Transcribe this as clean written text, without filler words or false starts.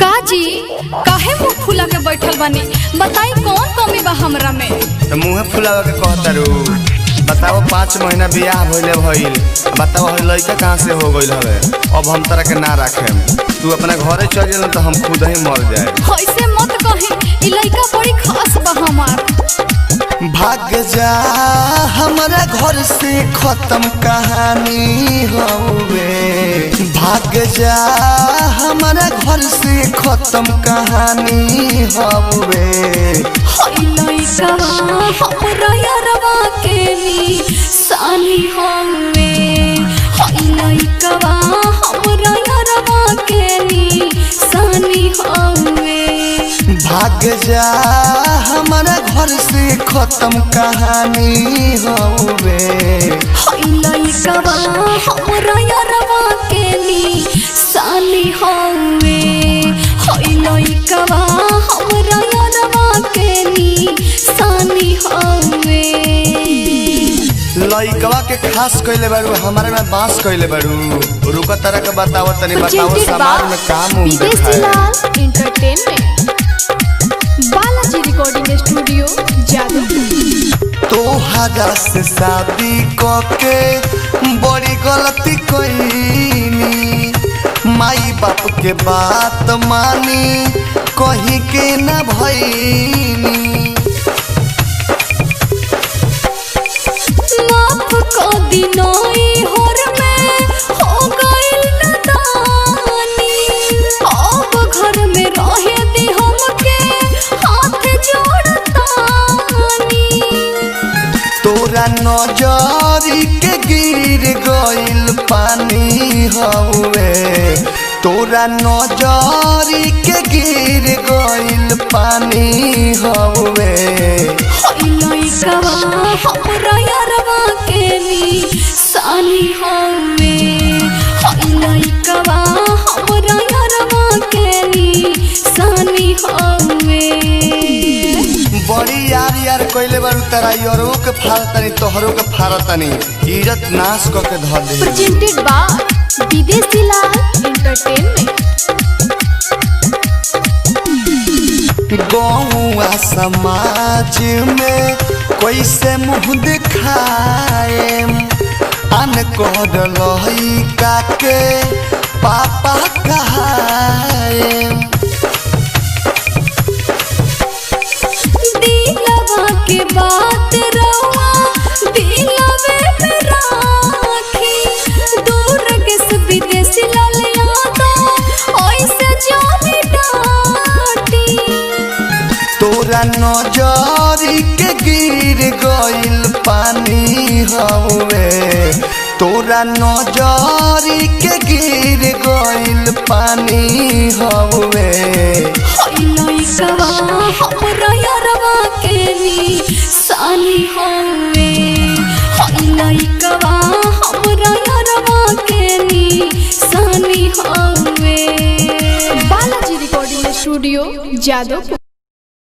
काजी काहे मुंह फुला के बैठल बानी? बताई कौन कमी बा हमरा में? तो मुँह फुलावा के कहतारू। बताओ 5 महीना बियाह भइल। बताओ लड़का कहाँ से हो गइल हवे? अब हम तरह के ना रखेम। तू अपना घरे चल जा तो हम खुद ही मर जाए। ऐसे मत कहे, ई लड़का बड़ी खास बा हमार। भाग जा हमारा घर से खत्म कहानी हवे। भाग जा हमारा घर से खत्म कहानी हवे। हई लड़का हमरा यारवा के निशानी हवे। हई लड़का हमरा यारवा के निशानी हवे। भाग जा हमारा घर से खत्म कहानी हवे। हई लड़का हमरा यारवा के निशानी हवे। हई लड़का हमरा यारवा के निशानी हवे। लइकवा के खास कइले बारू, हमारे में बांस कइले बारू। रुका तरह के बताओ तनी, बताओ समाज में काम Videshilal entertainment, Balaji recording studio Jadavpur. तोहरा से शादी करके बड़ी गलती कईनी। माई बाप के बात मानी कहीं के ना भईनी। माफ कर दिनोई होर में हो गइल नदानी। अब घर में रहे दी हमके हाथ जोड़तानी। तोरा नजरी के गिर गइल पानी हवे। तोरा नजरी के गिर गइल पानी हवे। हई लड़का हमरा यारवा के निशानी हवे। हई लड़का हमरा यारवा के निशानी हवे। बड़ी यार कइले बारू। तारा यारो के फारतनी तोहरो के फारतनी इज्जत नाश क के धर दे। Presented by Videshilal entertainment. गौवा समाज में कैसे मुँह दिखाए? अन कर लइका के पापा कहाए। दिलवा के बात रवा दिलवे में राखी। दूर के विदेशी लाल यादव ऐसे जाने डाटी। तोरा नजरी के गिर गइल पानी हवे। तोरा नजरी के गिर गइल पानी हवे। हई लड़का हमरा यारवा के निशानी हवे। हई लड़का हमरा यारवा के निशानी हवे। Balaji recording studio Jadavpur.